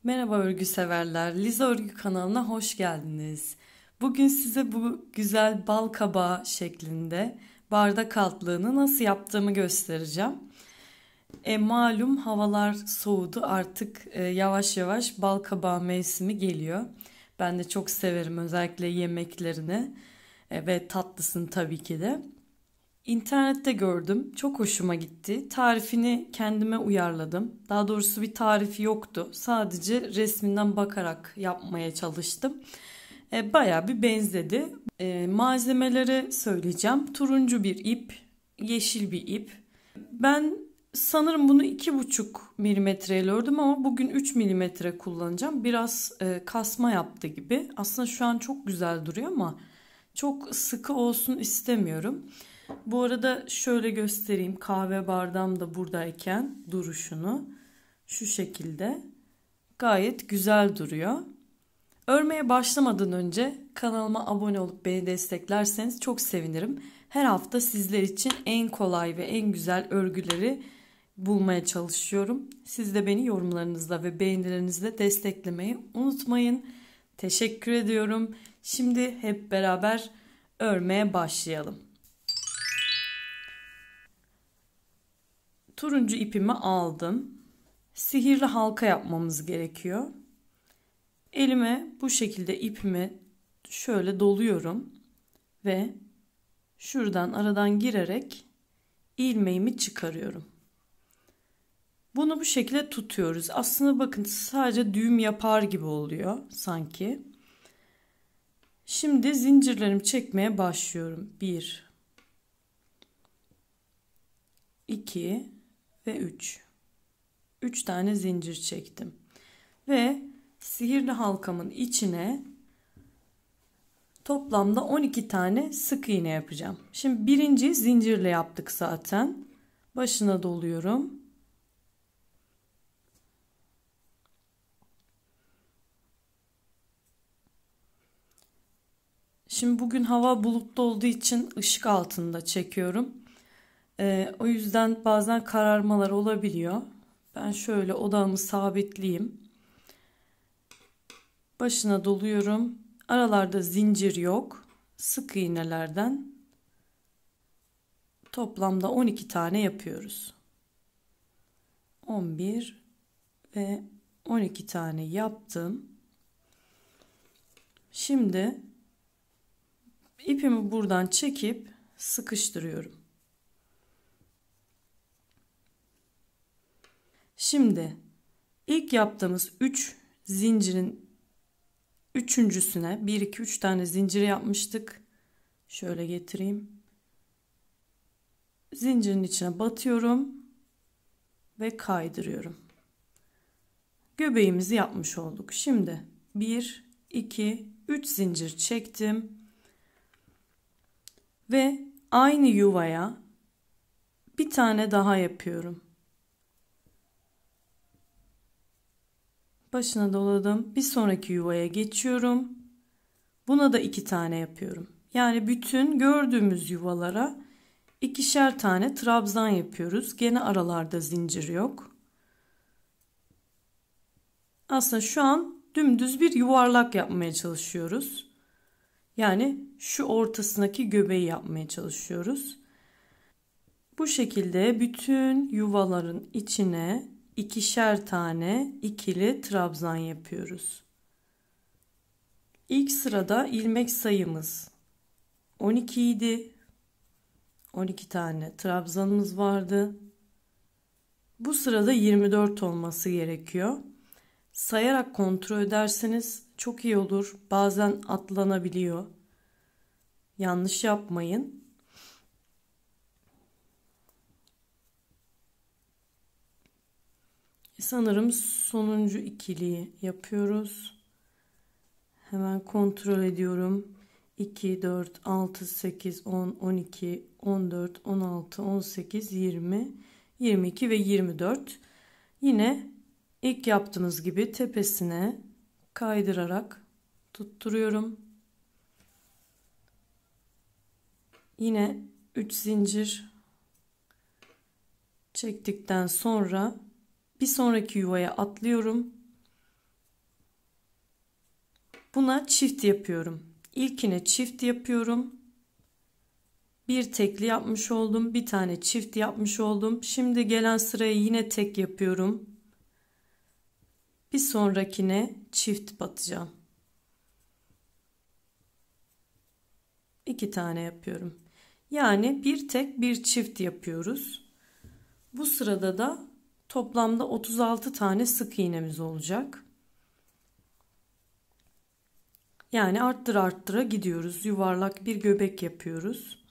Merhaba örgü severler. Liza Örgü kanalına hoş geldiniz. Bugün size bu güzel bal kabağı şeklinde bardak altlığını nasıl yaptığımı göstereceğim. Malum havalar soğudu artık yavaş yavaş bal kabağı mevsimi geliyor. Ben de çok severim özellikle yemeklerini ve tatlısını tabii ki de. İnternette gördüm. Çok hoşuma gitti. Tarifini kendime uyarladım. Daha doğrusu bir tarifi yoktu. Sadece resminden bakarak yapmaya çalıştım. Bayağı bir benzedi. Malzemeleri söyleyeceğim. Turuncu bir ip, yeşil bir ip. Ben sanırım bunu 2,5 milimetre ördüm ama bugün 3 milimetre kullanacağım. Biraz kasma yaptı gibi. Aslında şu an çok güzel duruyor ama çok sıkı olsun istemiyorum. Bu arada şöyle göstereyim, kahve bardağım da buradayken duruşunu şu şekilde gayet güzel duruyor. Örmeye başlamadan önce kanalıma abone olup beni desteklerseniz çok sevinirim. Her hafta sizler için en kolay ve en güzel örgüleri bulmaya çalışıyorum. Siz de beni yorumlarınızla ve beğenilerinizle desteklemeyi unutmayın. Teşekkür ediyorum. Şimdi hep beraber örmeye başlayalım. Turuncu ipimi aldım. Sihirli halka yapmamız gerekiyor. Elime bu şekilde ipimi şöyle doluyorum ve şuradan aradan girerek ilmeğimi çıkarıyorum. Bunu bu şekilde tutuyoruz. Aslında bakın sadece düğüm yapar gibi oluyor sanki. Şimdi zincirlerimi çekmeye başlıyorum. 1 2 ve 3. 3 tane zincir çektim. Ve sihirli halkamın içine toplamda 12 tane sık iğne yapacağım. Şimdi birinci zincirle yaptık zaten. Başına doluyorum. Şimdi bugün hava bulutlu olduğu için ışık altında çekiyorum. O yüzden bazen kararmalar olabiliyor. Ben şöyle odağımı sabitleyeyim. Başına doluyorum. Aralarda zincir yok. Sık iğnelerden toplamda 12 tane yapıyoruz. 11 ve 12 tane yaptım. Şimdi ipimi buradan çekip sıkıştırıyorum. Şimdi ilk yaptığımız 3 zincirin üçüncüsüne 1 2 3 tane zincir yapmıştık. Şöyle getireyim. Zincirin içine batıyorum ve kaydırıyorum. Göbeğimizi yapmış olduk. Şimdi 1 2 3 zincir çektim ve aynı yuvaya bir tane daha yapıyorum. Başına doladım. Bir sonraki yuvaya geçiyorum. Buna da 2 tane yapıyorum. Yani bütün gördüğümüz yuvalara ikişer tane trabzan yapıyoruz. Gene aralarda zincir yok. Aslında şu an dümdüz bir yuvarlak yapmaya çalışıyoruz. Yani şu ortasındaki göbeği yapmaya çalışıyoruz. Bu şekilde bütün yuvaların içine ikişer tane ikili trabzan yapıyoruz. İlk sırada ilmek sayımız 12 idi. 12 tane trabzanımız vardı. Bu sırada 24 olması gerekiyor. Sayarak kontrol ederseniz çok iyi olur. Bazen atlanabiliyor. Yanlış yapmayın. Sanırım sonuncu ikiliyi yapıyoruz. Hemen kontrol ediyorum. 2, 4, 6, 8, 10, 12, 14, 16, 18, 20, 22 ve 24. Yine ilk yaptığımız gibi tepesine kaydırarak tutturuyorum. Yine 3 zincir çektikten sonra bir sonraki yuvaya atlıyorum. Buna çift yapıyorum. İlkine çift yapıyorum. Bir tekli yapmış oldum. Bir tane çift yapmış oldum. Şimdi gelen sıraya yine tek yapıyorum. Bir sonrakine çift batacağım. 2 tane yapıyorum. Yani bir tek bir çift yapıyoruz. Bu sırada da toplamda 36 tane sık iğnemiz olacak. Yani arttıra gidiyoruz. Yuvarlak bir göbek yapıyoruz.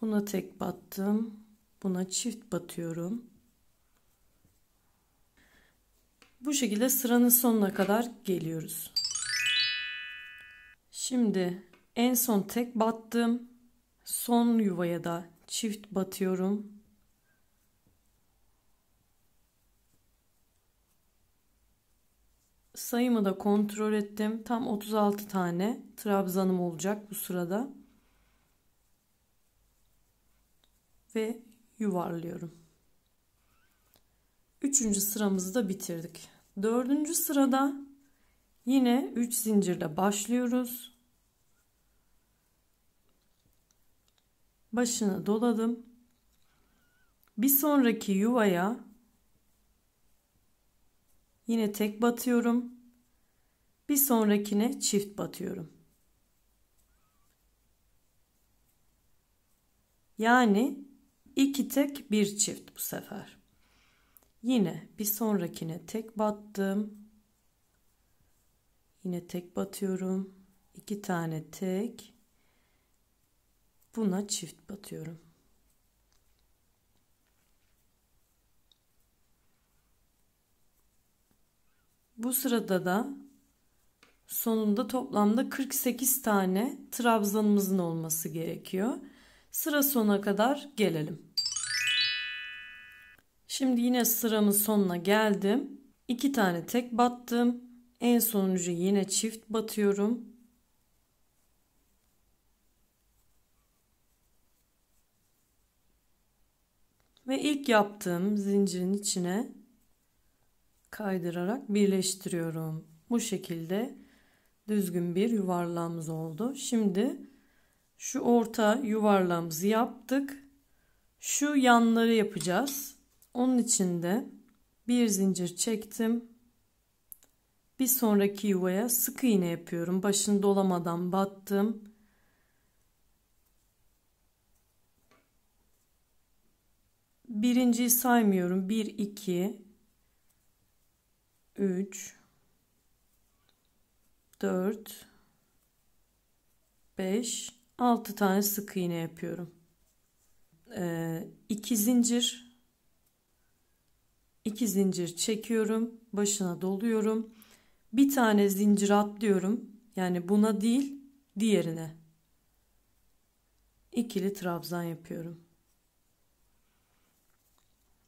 Buna tek battım. Buna çift batıyorum. Bu şekilde sıranın sonuna kadar geliyoruz. Şimdi en son tek battım. Son yuvaya da çift batıyorum. Sayımı da kontrol ettim. Tam 36 tane trabzanım olacak bu sırada. Ve yuvarlıyorum. 3. sıramızı da bitirdik. 4. sırada yine 3 zincirle başlıyoruz. Başını doladım. Bir sonraki yuvaya yine tek batıyorum. Bir sonrakine çift batıyorum. Yani 2 tek bir çift bu sefer. Yine bir sonrakine tek battım. Yine tek batıyorum. 2 tane tek. Buna çift batıyorum. Bu sırada da sonunda toplamda 48 tane trabzanımızın olması gerekiyor. Sıra sonuna kadar gelelim. Şimdi yine sıramın sonuna geldim. 2 tane tek battım. En sonuncu yine çift batıyorum. Ve ilk yaptığım zincirin içine kaydırarak birleştiriyorum. Bu şekilde düzgün bir yuvarlağımız oldu. Şimdi şu orta yuvarlağımızı yaptık. Şu yanları yapacağız. Onun için de bir zincir çektim. Bir sonraki yuvaya sık iğne yapıyorum. Başını dolamadan battım. Birinciyi saymıyorum. 1, 2, 3, 4, 5, 6 tane sık iğne yapıyorum. 2 zincir. 2 zincir çekiyorum. Başına doluyorum. Bir tane zincir atlıyorum. Yani buna değil, diğerine. İkili trabzan yapıyorum.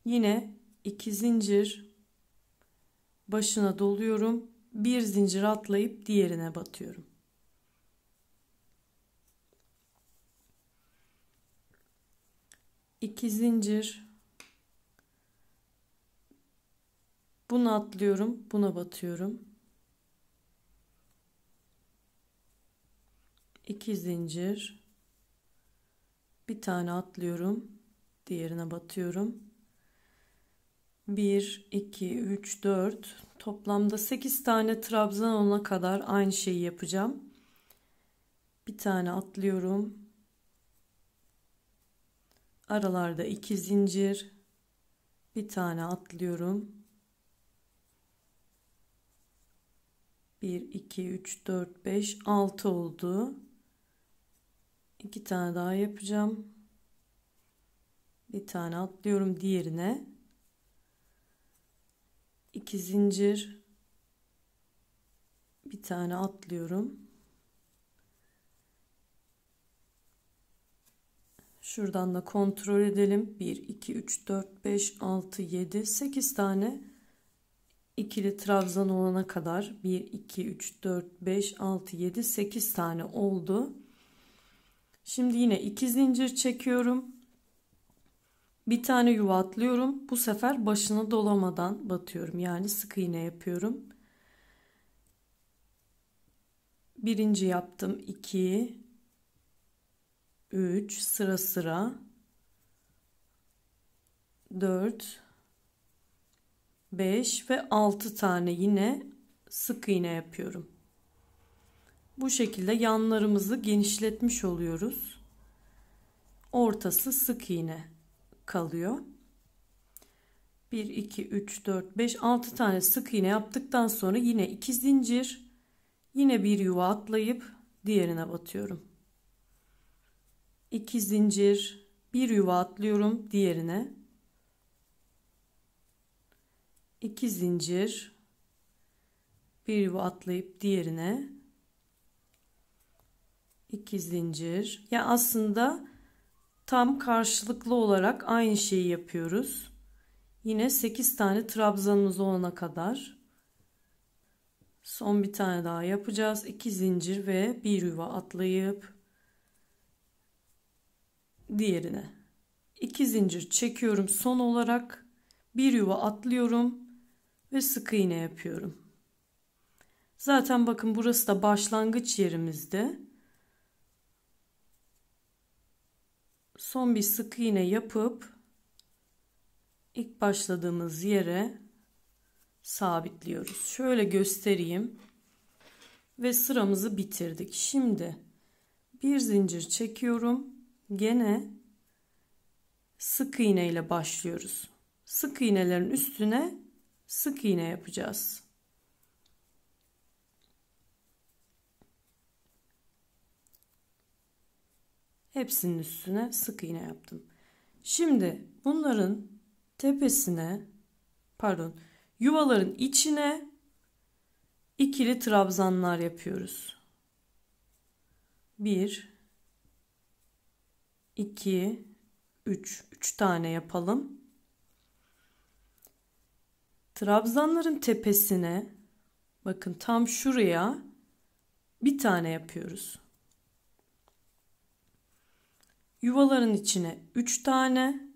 Yine 2 zincir başına doluyorum. Bir zincir atlayıp diğerine batıyorum. İki zincir. Bunu atlıyorum, buna batıyorum. 2 zincir. Bir tane atlıyorum, diğerine batıyorum. 1, 2, 3, 4. Toplamda 8 tane trabzan olana kadar aynı şeyi yapacağım. Bir tane atlıyorum. Aralarda 2 zincir. Bir tane atlıyorum. 1, 2, 3, 4, 5, 6 oldu. 2 tane daha yapacağım. Bir tane atlıyorum diğerine. 2 zincir. Bir tane atlıyorum. Şuradan da kontrol edelim. 1, 2, 3, 4, 5, 6, 7, 8 tane ikili trabzan olana kadar 1, 2, 3, 4, 5, 6, 7, 8 tane oldu. Şimdi yine 2 zincir çekiyorum. Bir tane yuva atlıyorum. Bu sefer başına dolamadan batıyorum. Yani sık iğne yapıyorum. Birinci yaptım. 2, 3 sıra sıra. 4, 5 ve 6 tane yine sık iğne yapıyorum. Bu şekilde yanlarımızı genişletmiş oluyoruz. Ortası sık iğne kalıyor. 1, 2, 3, 4, 5, 6 tane sık iğne yaptıktan sonra yine 2 zincir, yine bir yuva atlayıp diğerine batıyorum. 2 zincir, bir yuva atlıyorum diğerine. 2 zincir, bir yuva atlayıp diğerine. 2 zincir. Yani aslında tam karşılıklı olarak aynı şeyi yapıyoruz. Yine 8 tane trabzanımız olana kadar. Son bir tane daha yapacağız. 2 zincir ve bir yuva atlayıp diğerine. 2 zincir çekiyorum son olarak. Bir yuva atlıyorum ve sık iğne yapıyorum. Zaten bakın burası da başlangıç yerimizde. Son bir sık iğne yapıp ilk başladığımız yere sabitliyoruz. Şöyle göstereyim. Ve sıramızı bitirdik. Şimdi bir zincir çekiyorum. Gene sık iğne ile başlıyoruz. Sık iğnelerin üstüne sık iğne yapacağız. Hepsinin üstüne sık iğne yaptım. Şimdi bunların tepesine, yuvaların içine ikili trabzanlar yapıyoruz. 1, 2, 3. 3 tane yapalım. Trabzanların tepesine, bakın tam şuraya bir tane yapıyoruz. Yuvaların içine 3 tane.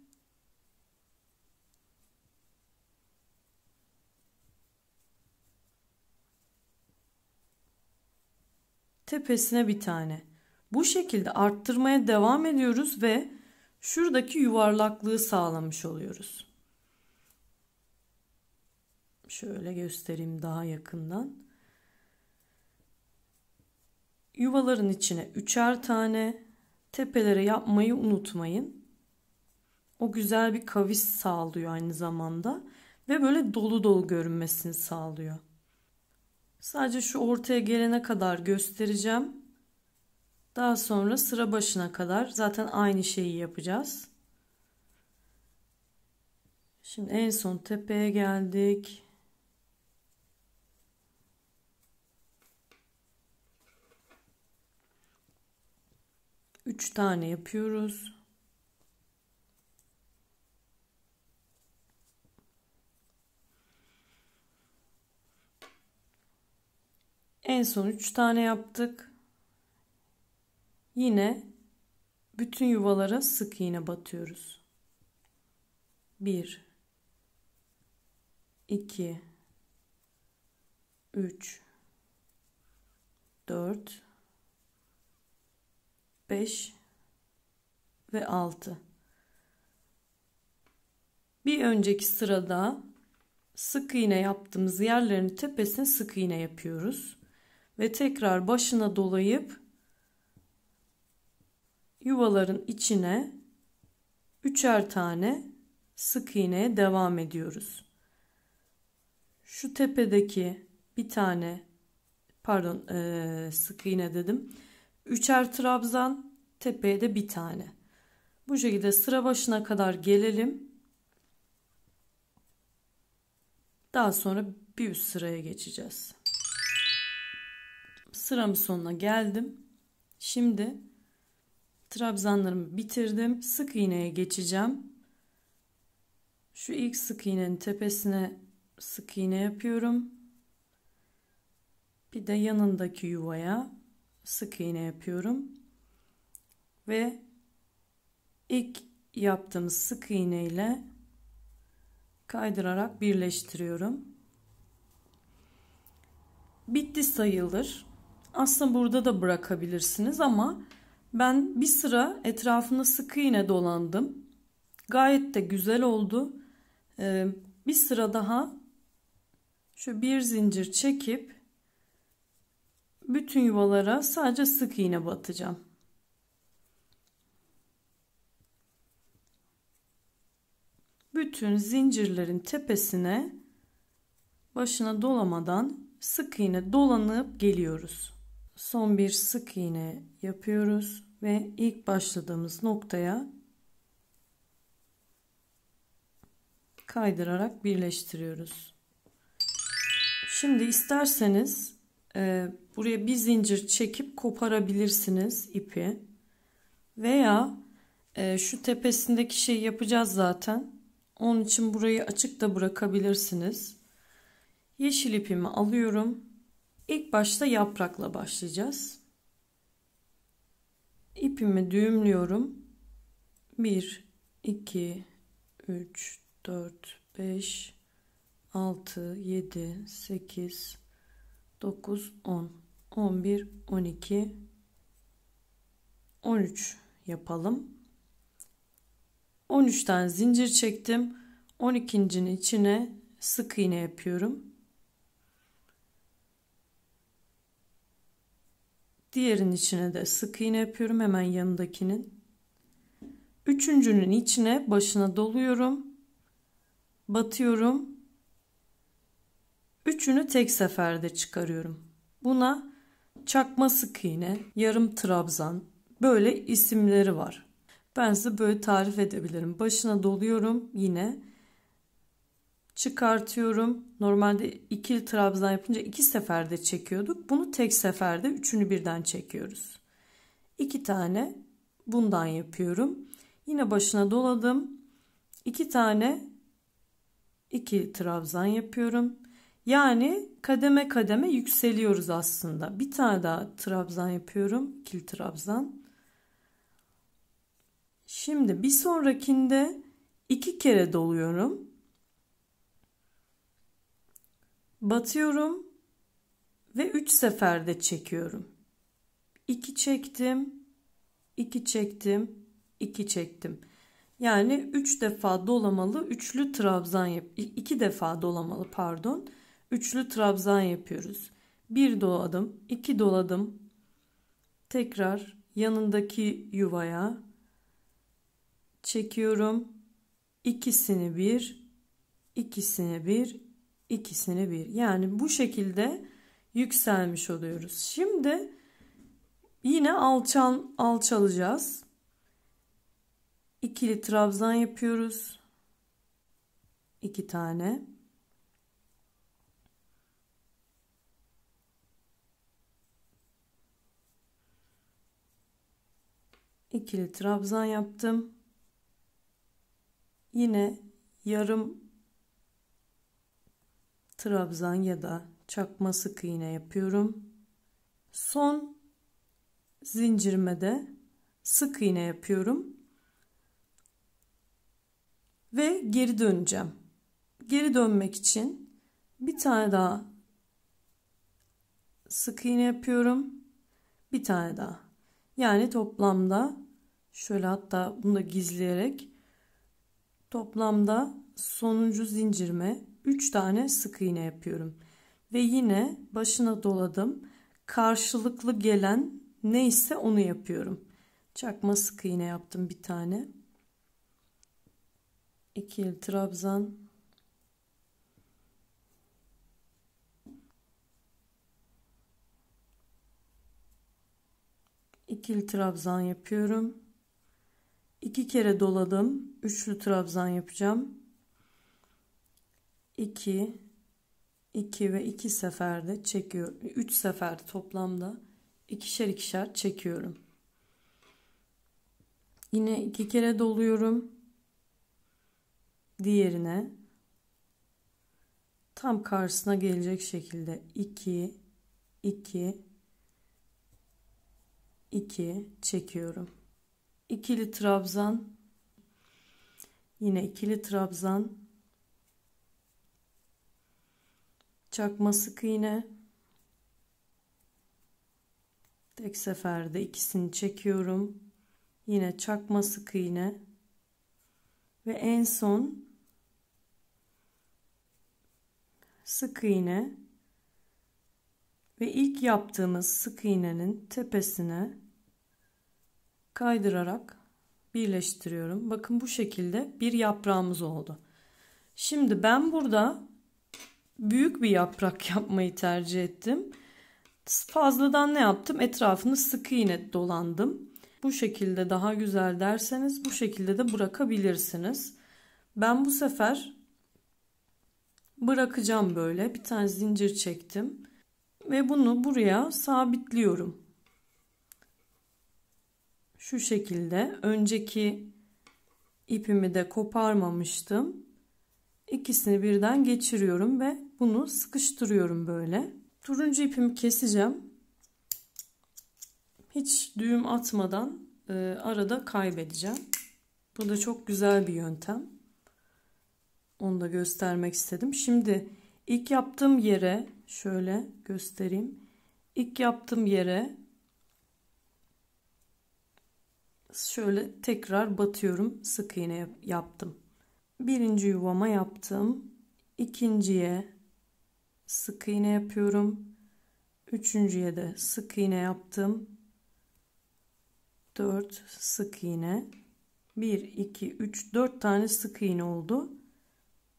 Tepesine bir tane. Bu şekilde arttırmaya devam ediyoruz ve şuradaki yuvarlaklığı sağlamış oluyoruz. Şöyle göstereyim daha yakından. Yuvaların içine 3'er tane, tepelere yapmayı unutmayın. O güzel bir kavis sağlıyor aynı zamanda ve böyle dolu dolu görünmesini sağlıyor. Sadece şu ortaya gelene kadar göstereceğim. Daha sonra sıra başına kadar zaten aynı şeyi yapacağız. Şimdi en son tepeye geldik. Üç tane yapıyoruz. En son 3 tane yaptık. Yine bütün yuvalara sık iğne batıyoruz. 1, 2, 3, 4, 5 ve 6. Bir önceki sırada sık iğne yaptığımız yerlerin tepesine sık iğne yapıyoruz. Ve tekrar başına dolayıp yuvaların içine 3'er tane sık iğneye devam ediyoruz. Şu tepedeki bir tane sık iğne dedim. 3'er trabzan, tepeye de bir tane. Bu şekilde sıra başına kadar gelelim. Daha sonra bir üst sıraya geçeceğiz. Sıramın sonuna geldim. Şimdi trabzanlarımı bitirdim. Sık iğneye geçeceğim. Şu ilk sık iğnenin tepesine sık iğne yapıyorum. Bir de yanındaki yuvaya sık iğne yapıyorum. Ve ilk yaptığımız sık iğne ile kaydırarak birleştiriyorum. Bitti sayılır. Aslında burada da bırakabilirsiniz ama ben bir sıra etrafına sık iğne dolandım. Gayet de güzel oldu. Bir sıra daha şu bir zincir çekip bütün yuvalara sadece sık iğne batacağım. Bütün zincirlerin tepesine başına dolamadan sık iğne dolanıp geliyoruz. Son bir sık iğne yapıyoruz ve ilk başladığımız noktaya kaydırarak birleştiriyoruz. Şimdi isterseniz buraya bir zincir çekip koparabilirsiniz ipi veya şu tepesindeki şeyi yapacağız zaten. Onun için burayı açık da bırakabilirsiniz. Yeşil ipimi alıyorum. İlk başta yaprakla başlayacağız. İpimi düğümlüyorum. 1, 2, 3, 4, 5, 6, 7, 8, 9, 10, 11, 12, 13 yapalım. 13 tane zincir çektim. 12'nin içine sık iğne yapıyorum. Diğerinin içine de sık iğne yapıyorum, hemen yanındakinin. Üçüncünün içine başına doluyorum. Batıyorum. Üçünü tek seferde çıkarıyorum. Buna çakma sık iğne, yarım trabzan, böyle isimleri var. Ben size böyle tarif edebilirim. Başına doluyorum, yine çıkartıyorum. Normalde ikili trabzan yapınca 2 seferde çekiyorduk. Bunu tek seferde üçünü birden çekiyoruz. 2 tane bundan yapıyorum. Yine başına doladım. 2 tane ikili trabzan yapıyorum. Yani kademe kademe yükseliyoruz aslında. Bir tane daha trabzan yapıyorum. İkili trabzan. Şimdi bir sonrakinde 2 kere doluyorum. Batıyorum ve 3 seferde çekiyorum. 2 çektim, 2 çektim, 2 çektim. Yani 3 defa dolamalı üçlü trabzan 2 defa dolamalı pardon. Üçlü trabzan yapıyoruz. 1 doladım, 2 doladım. Tekrar yanındaki yuvaya çekiyorum. İkisini bir, ikisini bir, ikisini bir. Yani bu şekilde yükselmiş oluyoruz. Şimdi yine alçalacağız. İkili trabzan yapıyoruz. 2 tane. İkili trabzan yaptım. Yine yarım trabzan ya da çakma sık iğne yapıyorum. Son zincirime de sık iğne yapıyorum. Ve geri döneceğim. Geri dönmek için bir tane daha sık iğne yapıyorum. Bir tane daha. Yani toplamda şöyle, hatta bunu da gizleyerek, toplamda sonuncu zincirime 3 tane sık iğne yapıyorum. Ve yine başına doladım. Karşılıklı gelen neyse onu yapıyorum. Çakma sık iğne yaptım bir tane. İkili trabzan. İkili trabzan yapıyorum. 2 kere doladım. Üçlü trabzan yapacağım. 2 2 ve 2 seferde çekiyorum. 3 seferde toplamda ikişer ikişer çekiyorum. Yine 2 kere doluyorum. Diğerine tam karşısına gelecek şekilde 2 2 2 çekiyorum. İkili trabzan, yine ikili trabzan, çakma sık iğne, Tek seferde ikisini çekiyorum. Yine çakma sık iğne ve en son sık iğne ve ilk yaptığımız sık iğnenin tepesine kaydırarak birleştiriyorum. Bakın bu şekilde bir yaprağımız oldu. Şimdi ben burada büyük bir yaprak yapmayı tercih ettim. Fazladan ne yaptım? Etrafını sık iğne dolandım. Bu şekilde daha güzel derseniz bu şekilde de bırakabilirsiniz. Ben bu sefer bırakacağım böyle. Bir tane zincir çektim ve bunu buraya sabitliyorum. Şu şekilde önceki ipimi de koparmamıştım. İkisini birden geçiriyorum ve bunu sıkıştırıyorum böyle. Turuncu ipimi keseceğim. Hiç düğüm atmadan arada kaybedeceğim. Bu da çok güzel bir yöntem. Onu da göstermek istedim. Şimdi ilk yaptığım yere şöyle göstereyim. İlk yaptığım yere şöyle tekrar batıyorum. Sık iğne yaptım. Birinci yuvama yaptım. İkinciye sık iğne yapıyorum. Üçüncüye de sık iğne yaptım. 4 sık iğne. 1, 2, 3, 4 tane sık iğne oldu.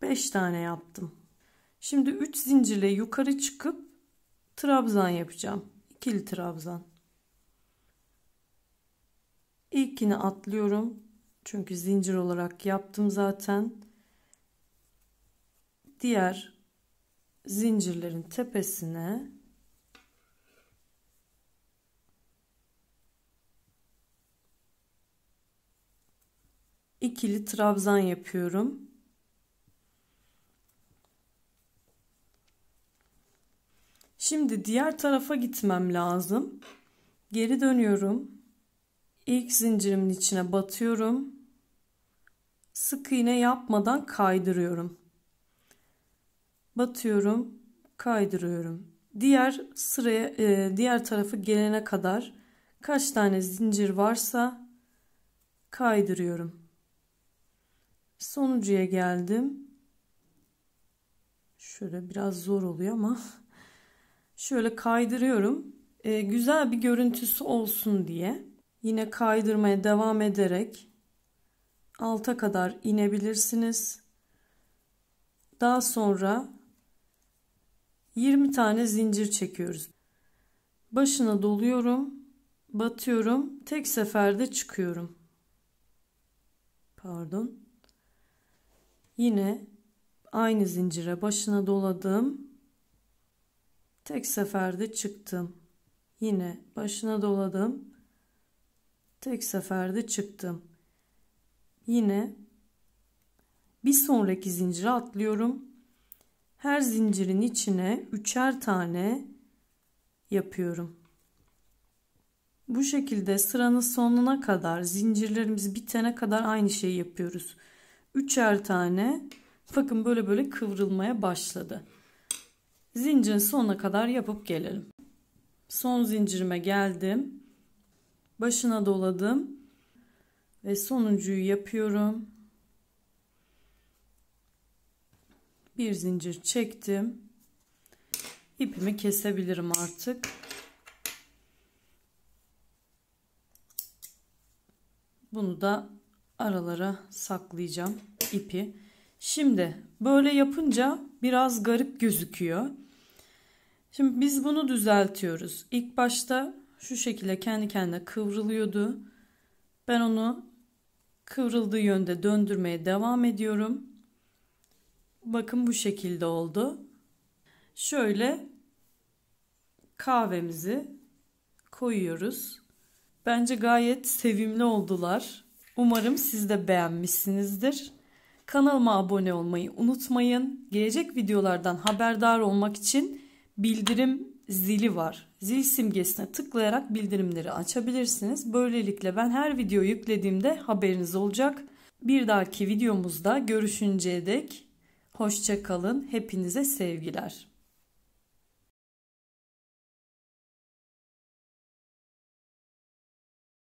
5 tane yaptım. Şimdi 3 zincirle yukarı çıkıp trabzan yapacağım. İkili trabzan. İlkini atlıyorum. Çünkü zincir olarak yaptım zaten. Diğer zincirlerin tepesine ikili trabzan yapıyorum. Şimdi diğer tarafa gitmem lazım. Geri dönüyorum. İlk zincirimin içine batıyorum. Sık iğne yapmadan kaydırıyorum. Batıyorum, kaydırıyorum. Diğer sıraya, diğer tarafı gelene kadar kaç tane zincir varsa kaydırıyorum. Sonuncuya geldim. Şöyle biraz zor oluyor ama şöyle kaydırıyorum. Güzel bir görüntüsü olsun diye. Yine kaydırmaya devam ederek alta kadar inebilirsiniz. Daha sonra 20 tane zincir çekiyoruz. Başına doluyorum, batıyorum, tek seferde çıkıyorum. Pardon. Yine aynı zincire başına doladım. Tek seferde çıktım. Yine başına doladım. Tek seferde çıktım. Yine bir sonraki zincire atlıyorum. Her zincirin içine üçer tane yapıyorum. Bu şekilde sıranın sonuna kadar, zincirlerimiz bitene kadar aynı şeyi yapıyoruz. Üçer tane. Bakın böyle kıvrılmaya başladı. Zincirin sonuna kadar yapıp gelelim. Son zincirime geldim. Başına doladım. Ve sonuncuyu yapıyorum. Bir zincir çektim. İpimi kesebilirim artık. Bunu da aralara saklayacağım ipi. Şimdi böyle yapınca biraz garip gözüküyor. Şimdi biz bunu düzeltiyoruz. İlk başta şu şekilde kendi kendine kıvrılıyordu. Ben onu kıvrıldığı yönde döndürmeye devam ediyorum. Bakın bu şekilde oldu. Şöyle kahvemizi koyuyoruz. Bence gayet sevimli oldular. Umarım siz de beğenmişsinizdir. Kanalıma abone olmayı unutmayın. Gelecek videolardan haberdar olmak için bildirim zili var. Zil simgesine tıklayarak bildirimleri açabilirsiniz. Böylelikle ben her video yüklediğimde haberiniz olacak. Bir dahaki videomuzda görüşünceye dek hoşça kalın. Hepinize sevgiler.